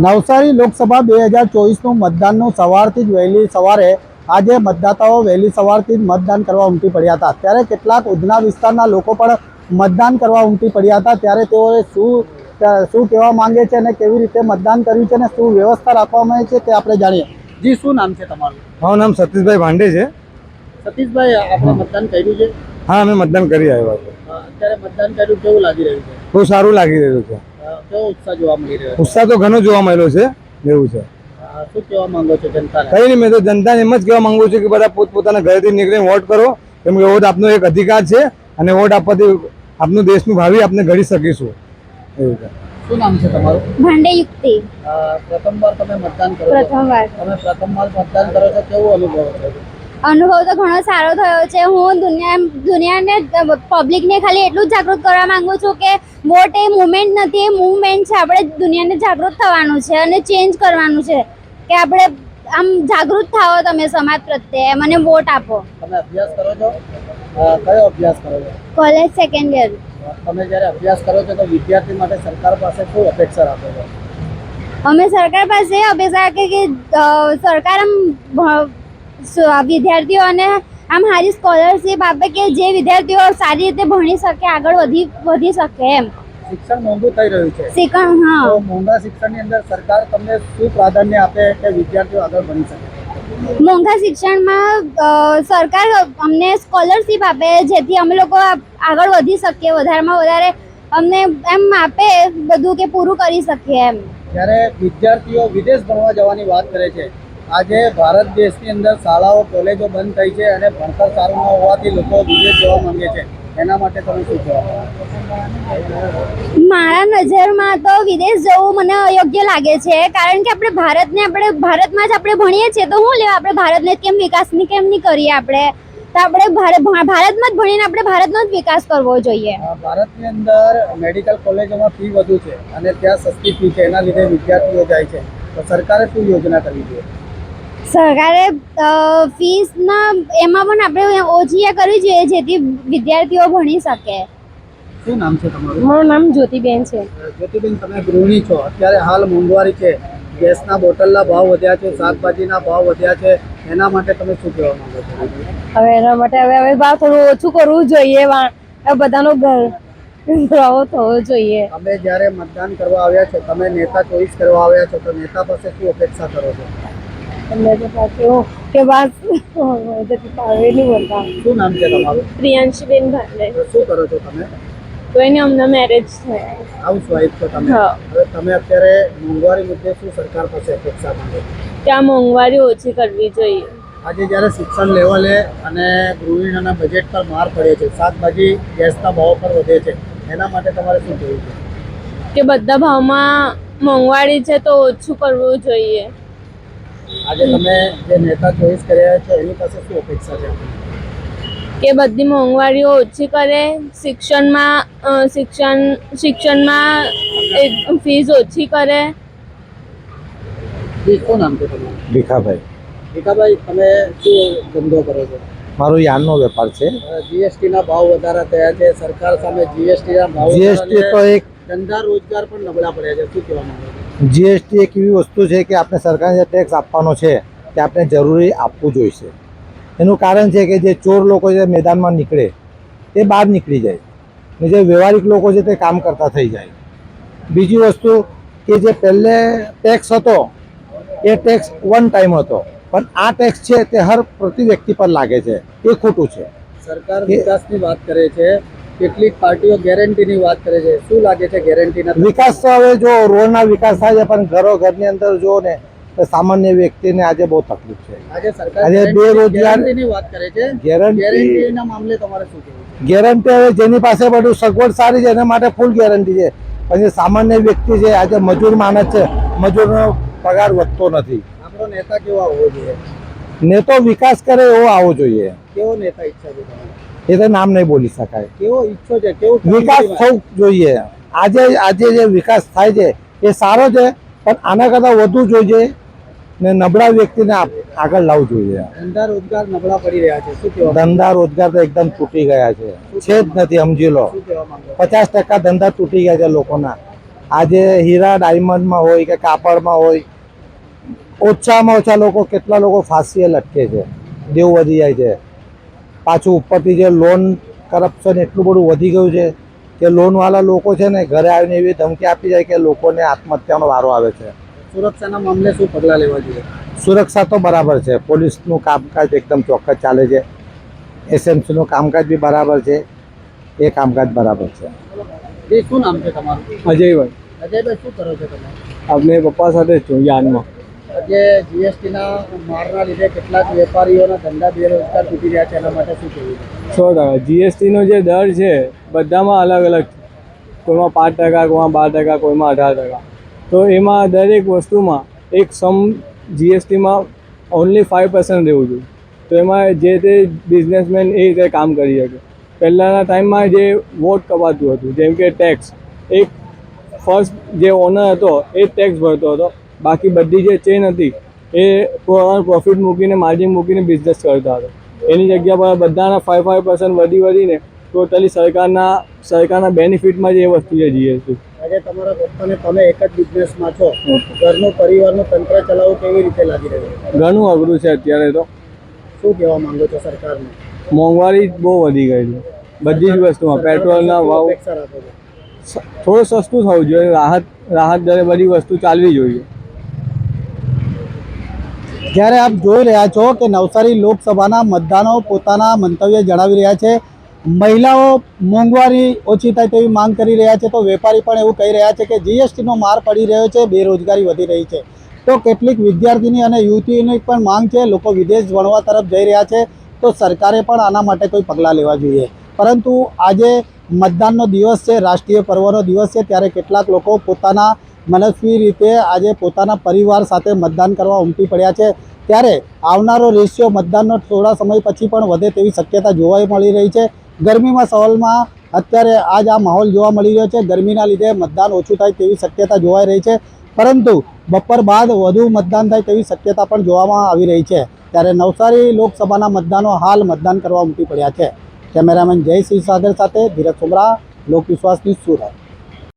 નવસારી લોકસભા 2024નું મતદાનનું સવારથી જ વહેલી સવારે આજે મતદાતાઓ વહેલી સવારથી જ મતદાન કરવા ઉમટી પડ્યા હતા। ત્યારે કેટલાક ઉધના વિસ્તારના લોકો પણ મતદાન કરવા ઉમટી પડ્યા હતા। ત્યારે તેઓએ શું કહેવા માંગે છે અને કેવી રીતે મતદાન કર્યું છે અને શું વ્યવસ્થા રાખવામાં આવી છે તે આપણે જાણીએ। જી, શું નામ છે તમારું? મારું નામ સતીશભાઈ ભાંડે છે। સતીશભાઈ, આપણે મતદાન કર્યું છે? હા, અમે મતદાન કરી આવ્યા છે। અત્યારે મતદાન કર્યું કેવું લાગી રહ્યું છે? બહુ સારું લાગી રહ્યું છે। કેવો ઉત્સાહ જોવા મળી રહ્યો છે? ઉત્સાહ તો ઘણો જોવા મળ્યો છે એવું છે। શું કહેવા માંગો છો જનતાને? કઈ નહીં, મેં તો જનતાને એમ જ કહેવા માંગુ છું કે બધા પોતપોતાના ઘરેથી નીકળીને વોટ કરો, કેમ કે વોટ આપનો એક અધિકાર છે અને વોટ આપવાથી આપનું દેશનું ભાવિ આપણે ઘડી શકીશું એવું છે। શું નામ છે તમારું? ભાંડે યુક્તિ। પ્રથમવાર તમે મતદાન કરો છો? પ્રથમવાર। તમે પ્રથમવાર મતદાન કરો છો, કેવો અનુભવ છે? અનુભવ તો ઘણો સારો થયો છે। હું દુનિયાને પબ્લિકને ખાલી એટલું જ જાગૃત કરવા માંગુ છું કે વોટ એ મુવમેન્ટ નથી, એ મુવમેન્ટ છે। આપણે દુનિયાને જાગૃત થવાનું છે અને ચેન્જ કરવાનું છે કે આપણે આમ જાગૃત થાઓ, તમે સમાજ પ્રત્યે, મને વોટ આપો। તમે અભ્યાસ કરો છો? કયો અભ્યાસ કરો છો? College second year. તમે જ્યારે અભ્યાસ કરો છો તો વિદ્યાર્થી માટે સરકાર પાસે શું અપેક્ષા રાખો છો? અમે સરકાર પાસે અપેક્ષા રાખીએ કે સરકાર આમ વિદ્યાર્થીઓને આમ સારી સ્કોલરશીપ આપે કે જે વિદ્યાર્થીઓ સારી રીતે ભણી શકે, આગળ વધી શકે એમ। શિક્ષણ મોંઘું થઈ રહ્યું છે શિક્ષણ, હા। તો મોંઘા શિક્ષણની અંદર સરકાર તમને શું પ્રાધાન્ય આપે કે વિદ્યાર્થીઓ આગળ ભણી શકે? મોંઘા શિક્ષણમાં સરકાર અમને સ્કોલરશીપ આપે જેથી અમે લોકો આગળ વધી શકીએ, વધારેમાં વધારે અમને એમ આપે બધું કે પૂરું કરી શકીએ એમ। જ્યારે વિદ્યાર્થીઓ વિદેશ ભણવા જવાની વાત કરે છે, આજે ભારત દેશની અંદર શાળાઓ કોલેજો બંધ થઈ છે અને ભણતર સારું ન હોવાથી લોકો વિદેશ જવા માંગે છે, એના માટે તમે શું કહેવા? મારા નજરમાં તો વિદેશ જવું મને અયોગ્ય લાગે છે, કારણ કે આપણે ભારતમાં જ આપણે ભણીએ છીએ તો શું લેવા આપણે ભારતને કેમ વિકાસની કેમ નહીં કરીએ? આપણે તો આપણે ભારતમાં જ ભણીને આપણે ભારતનો જ વિકાસ કરવો જોઈએ। ભારતની અંદર મેડિકલ કોલેજોમાં ફી વધુ છે અને ત્યાં સસ્તી ફી છે, એના લીધે વિદ્યાર્થીઓ જાય છે, તો સરકારે શું યોજના કરવી જોઈએ? સરકારે ફીસના એમાં પણ આપણે ઓછી કરવી જોઈએ જેથી વિદ્યાર્થીઓ ભણી શકે। શું નામ છે તમારું? મારું નામ જ્યોતિબેન છે। જ્યોતિબેન, તમે ગૃહિણી છો, અત્યારે હાલ મોંઘવારી છે, ગેસના બોટલના ભાવ વધ્યા છે, શાકભાજીના ભાવ વધ્યા છે, એના માટે તમે શું કહેવા માંગો છો? હવે એના માટે હવે ભાવ થોડું ઓછું કરવું જોઈએ, બધાનો ભાવ થવો જોઈએ। તમે જ્યારે મતદાન કરવા આવ્યા છો, તમે નેતા ચોઈસ કરવા આવ્યા છો, તો નેતા પાસે શું અપેક્ષા કરો છો? તમને તો પાછું કે બસ નહીં બોલતા। શું નામ છે તમારું? પ્રિયાંશીબેન ભાંડે। શું કરો છો તમે? તો એને અમને મેરેજ થયા। હાઉસવાઈફ છો તમે? હા। હવે તમે અત્યારે મોંઘવારી મુદ્દે શું સરકાર પાસે અપેક્ષા માંગો છો? ત્યાં મોંઘવારી ઓછી કરવી જોઈએ। આજે જ્યારે શિક્ષણ લેવલે અને ગૃહિણીઓના બજેટ પર માર પડે છે, શાકભાજી ગેસના ભાવ પર વધે છે, એના માટે તમારે શું કહેવું છે? કે બધા ભાવમાં મોંઘવારી છે તો ઓછું કરવું જોઈએ। આજે તમે જે નેતા ચોઈસ કર્યા છો એની પાસે શું અપેક્ષા છે? કે બધી મોંઘવારીઓ ઓછી કરે, શિક્ષણમાં ફીસ ઓછી કરે। શું નામ છે તમારું? ભીખાભાઈ। ભીખાભાઈ, તમે શું ધંધો કરો છો? મારો યાનનો વેપાર છે। જીએસટીના ભાવ વધારા થયા છે, સરકાર સામે જીએસટીના ભાવ જીએસટી તો એક ધંધા રોજગાર પણ નબળા પડ્યા છે, શું કહેવા માંગો છો? જીએસટી એક એવી વસ્તુ છે કે આપણે સરકારને જે ટેક્સ આપવાનો છે તે આપણે જરૂરી આપવું જોઈશે। એનું કારણ છે કે જે ચોર લોકો જે મેદાનમાં નીકળે તે બહાર નીકળી જાય ને જે વ્યવહારિક લોકો છે તે કામ કરતા થઈ જાય। બીજી વસ્તુ કે જે પહેલે ટેક્સ હતો એ ટેક્સ વન ટાઈમ હતો, પણ આ ટેક્સ છે તે હર પ્રતિ વ્યક્તિ પર લાગે છે, એ ખોટું છે। સરકાર વિકાસની વાત કરે છે, કેટલીક પાર્ટીઓ ગેરંટીની વાત કરે છે, શું લાગે છે ગેરંટીના? વિકાસ તો હવે જો રોડના વિકાસ થાય છે, પણ ઘરની અંદર જો ને તો સામાન્ય વ્યક્તિને આજે બહુ તકલીફ છે। આજે સરકાર આજે ગેરંટીની વાત કરે છે, ગેરંટીના મામલે તમારે શું કહેવું? ગેરંટી હવે જેની પાસે બધું સગવડ સારી છે એના માટે ફૂલ ગેરંટી છે, પછી સામાન્ય વ્યક્તિ છે, આજે મજૂર માણસ છે, મજૂરનો પગાર વધતો નથી। આપણો નેતા કેવો આવવો જોઈએ? નેતો વિકાસ કરે એવો આવવો જોઈએ। કેવો નેતા ઈચ્છા છે તમારે? એ તો નામ નહીં બોલી શકાય। કેવો ઈચ્છો છે? કેવું વિકાસ થવું જોઈએ। આજે જે વિકાસ થાય છે એ સારો છે, પણ આના કરતાં વધુ જોઈએ ને નબળા વ્યક્તિને આગળ લાવવું જોઈએ। ધંધા રોજગાર નબળા પડી રહ્યા છે, શું કહેવા? ધંધા રોજગાર તો એકદમ તૂટી ગયા છે જ નથી, સમજી લો। શું કહેવા માંગો? 50% ધંધા તૂટી ગયા છે લોકોના। આજે હીરા ડાયમંડમાં હોય કે કાપડમાં હોય, ઓછામાં ઓછા લોકો કેટલા લોકો ફાંસીએ લટકે છે, દેવ વધી જાય છે. પાછું ઉપરથી જે લોન કરપ્શન એટલું બધું વધી ગયું છે કે લોનવાળા લોકો છે ને ઘરે આવીને એવી ધમકી આપી જાય કે લોકોને આત્મહત્યાનો વારો આવે છે. સુરક્ષાના મામલે શું પગલાં લેવા જોઈએ? સુરક્ષા તો બરાબર છે, પોલીસનું કામકાજ એકદમ ચોક્કસ ચાલે છે, એસએમસીનું કામકાજ બી બરાબર છે, એ કામકાજ બરાબર છે. એ શું નામ છે તમારું? અજયભાઈ, અજયભાઈ, શું કરો છો તમે? આપણે પપ્પા સાથે જ છું યાનમાં. આજે જીએસટીના મારના લીધે કેટલાક વેપારીઓના ધંધા બેરોજગાર તૂટી રહ્યા છે, એના માટે શું કહેવું છે? 100%. જીએસટીનો જે દર છે બધામાં અલગ અલગ છે. કોઈમાં 5%, કોઈમાં 12%, કોઈમાં 18%. તો એમાં દરેક વસ્તુમાં એક સમ જીએસટીમાં ઓનલી 5% રહેવું જોઈએ. તો એમાં જે તે બિઝનેસમેન એ રીતે કામ કરી શકે. પહેલાંના ટાઈમમાં જે વોટ કપાતું હતું, જેમ કે ટેક્સ, એક ફર્સ્ટ જે ઓનર હતો એ ટેક્સ ભરતો હતો, બાકી બધી જે ચેન હતી એ પ્રોફિટ મૂકીને માર્જિન મૂકીને બિઝનેસ કરતા હતા. એની જગ્યા પર બધાના 5% વધીને ટોટલી સરકારના બેનિફિટમાં જ એ વસ્તુ છે જીએસટી. આજે તમારા પપ્પાને તમે એક જ બિઝનેસમાં છો, ઘરનું પરિવારનું તંત્ર ચલાવવું કેવી રીતે લાગી રહ્યું છે? ઘણું અઘરું છે અત્યારે તો. શું કહેવા માંગો છો સરકારને? મોંઘવારી બહુ વધી ગઈ છે બધી જ વસ્તુમાં. પેટ્રોલના ભાવ અપેક્ષા રાખો છો? થોડું સસ્તું થવું જોઈએ, રાહત દરે બધી વસ્તુ ચાલવી જોઈએ. જ્યારે આપ જોઈ રહ્યા છો કે નવસારી લોકસભાના મતદારો પોતાના મંતવ્ય જણાવી રહ્યા છે. મહિલાઓ મોંઘવારી ઓછી થાય તેવી માંગ કરી રહ્યા છે, તો વેપારી પણ એવું કહી રહ્યા છે કે જીએસટીનો માર પડી રહ્યો છે, બેરોજગારી વધી રહી છે. તો કેટલીક વિદ્યાર્થીની અને યુવતીઓની પણ માંગ છે, લોકો વિદેશ ભણવા તરફ જઈ રહ્યા છે, તો સરકારે પણ આના માટે કોઈ પગલાં લેવા જોઈએ. પરંતુ આજે મતદાનનો દિવસ છે, રાષ્ટ્રીય પર્વનો દિવસ છે, ત્યારે કેટલાક લોકો પોતાના મનસ્વી રીતે આજે પોતાના પરિવાર સાથે મતદાન કરવા ઉમટી પડ્યા છે. ત્યારે આવનારો રેશિયો મતદાનનો થોડા સમય પછી પણ વધે તેવી શક્યતા જોવા મળી રહી છે. ગરમીમાં સવાલમાં અત્યારે આજ આ માહોલ જોવા મળી રહ્યો છે. ગરમીના લીધે મતદાન ઓછું થાય તેવી શક્યતા જોવાઈ રહી છે, પરંતુ બપોર બાદ વધુ મતદાન થાય તેવી શક્યતા પણ જોવામાં આવી રહી છે. ત્યારે નવસારી લોકસભાના મતદાનો હાલ મતદાન કરવા ઉમટી પડ્યા છે. કેમેરામેન જયસિંહ સાગર સાથે ધીરજ સોમરા, લોકવિશ્વાસ ન્યૂઝ, સુરત.